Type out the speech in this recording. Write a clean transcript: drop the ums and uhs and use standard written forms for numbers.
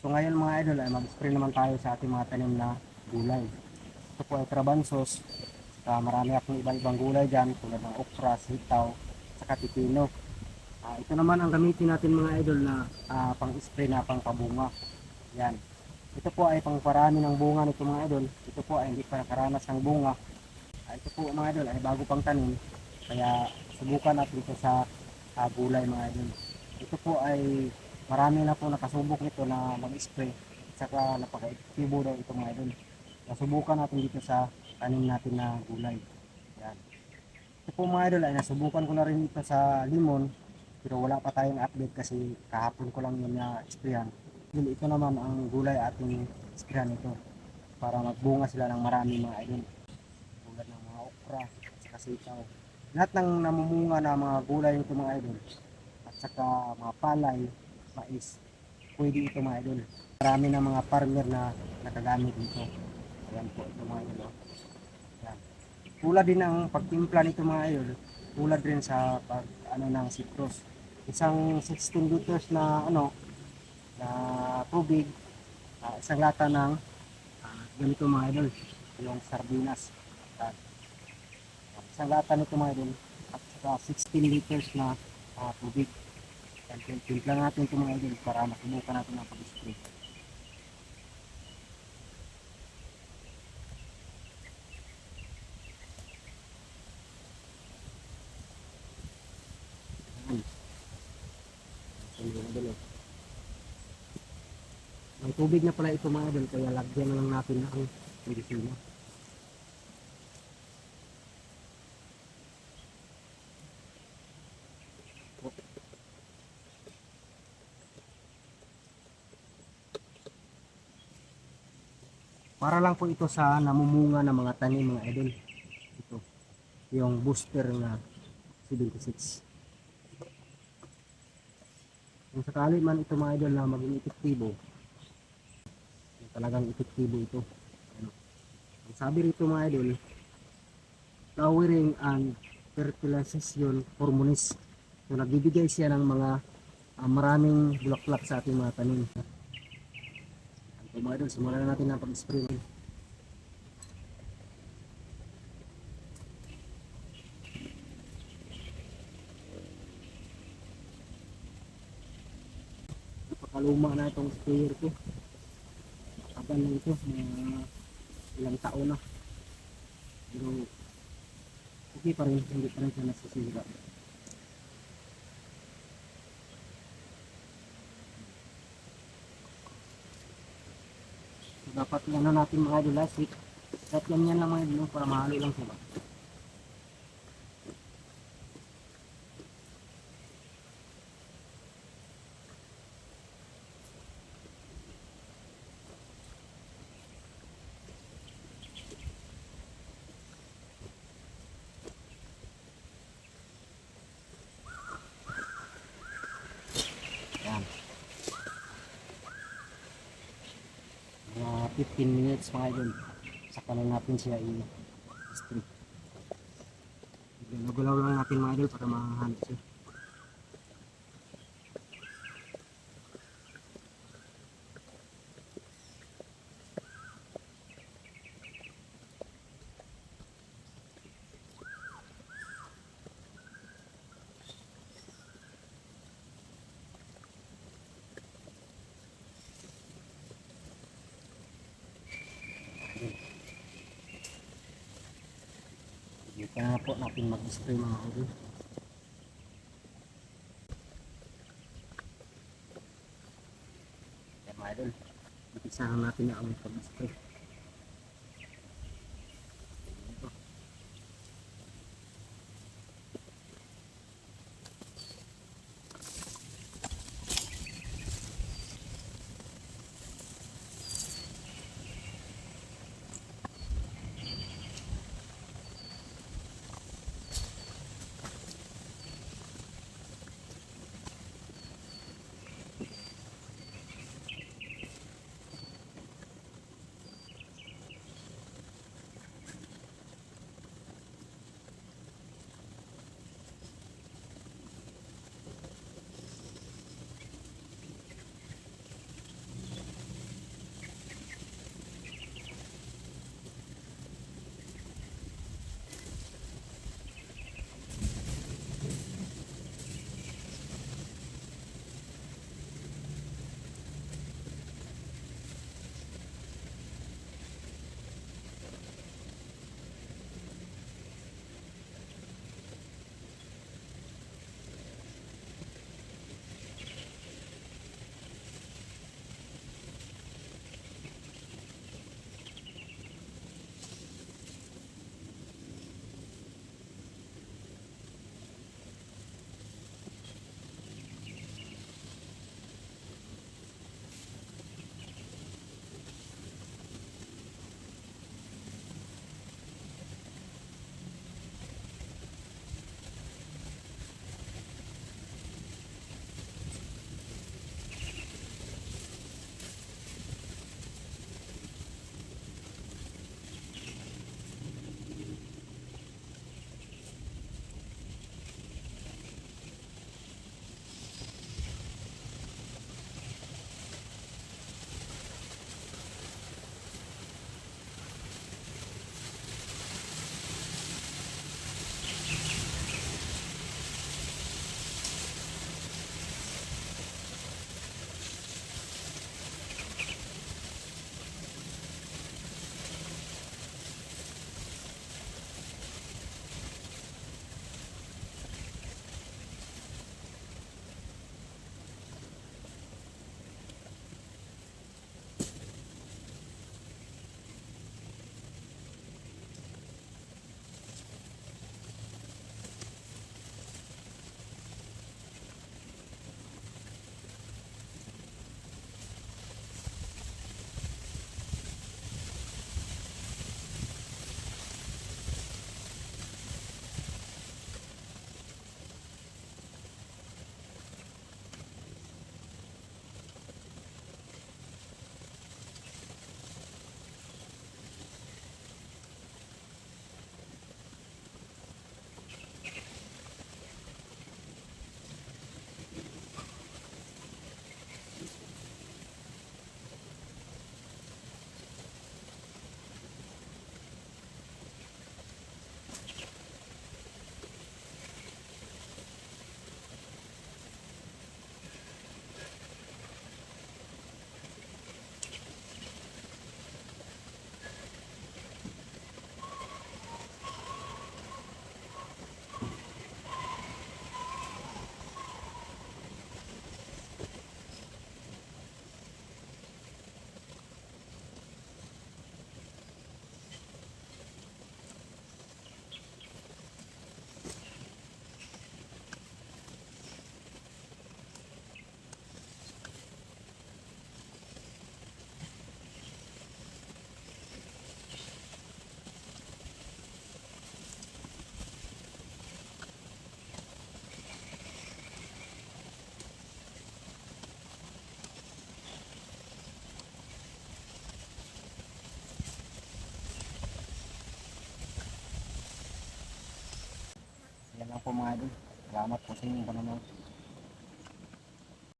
So ngayon mga idol ay mag-spray naman tayo sa ating mga tanim na gulay. Ito po ay trabansos. Marami akong iba-ibang gulay dyan tulad ng okra, sitaw, saka pipino. Ito naman ang gamitin natin mga idol na pang-spray na pang-pabunga. Yan. Ito po ay pang-parami ng bunga nito mga idol. Ito po ay hindi pa nakaranas ng bunga. Ito po mga idol ay bago pang tanim. Kaya subukan natin ito sa gulay mga idol. Ito po ay marami na po nakasubok nito na mag-spray. Saka napaka-efektibo daw ito mga idol. Nasubukan natin dito sa tanim natin na gulay. Yan. Ito po mga idol ay nasubukan ko na rin ito sa limon. Pero wala pa tayong update kasi kahapon ko lang yun na sprayan. Ito naman ang gulay ating sprayan ito para magbunga sila ng marami mga idol. Tulad ng mga okra at saka sitaw. Lahat ng namumunga na mga gulay nito mga idol at saka mga palay, mais, pwede ito mga idol. Marami na mga farmer na nakagamit dito. Ayan po ito mga idol. Ayan. Tulad din ang pagtimpla nito mga idol, tulad rin sa pag ng citrus. Isang 16 liters na na tubig, isang lata ng ganito mga idol, yung sardinas. Ayan. Isang lata nito mga idol at saka 16 liters na tubig. Timpla natin ito mga idol para masubukan natin ang pag-spray. May tubig na pala ito mga idol kaya lagyan na lang natin ng medisina. Para lang po ito sa namumunga ng mga tanim mga idol. Ito, yung booster na 76. Kung sakali man ito mga idol na maging epektibo, talagang epektibo ito. Ano? Ang sabi rito mga idol, flowering and fertilization hormones. So nagbibigay siya ng mga maraming bulaklak sa ating mga tanim. So mga idol, simulan na natin ang pag-spray. Napakaluma na itong sprayer ko. Kaban na ito, ilang taon na. Pero okay pa rin, hindi pa rin siya nasisira. So, dapat yan na natin mga idol last week. Dapat yan lang mga idol para mahalo lang sila. Yan. Mga 15 minutes mga idol. Saka lang natin siya i-strip. Gulaw lang natin mga idol para mahanap siya. Dito na po natin mag-spray mga idol. Yan mga idol. Ipisahan natin na ang pag-spray. po mga idol. Salamat po sa inyong panonood.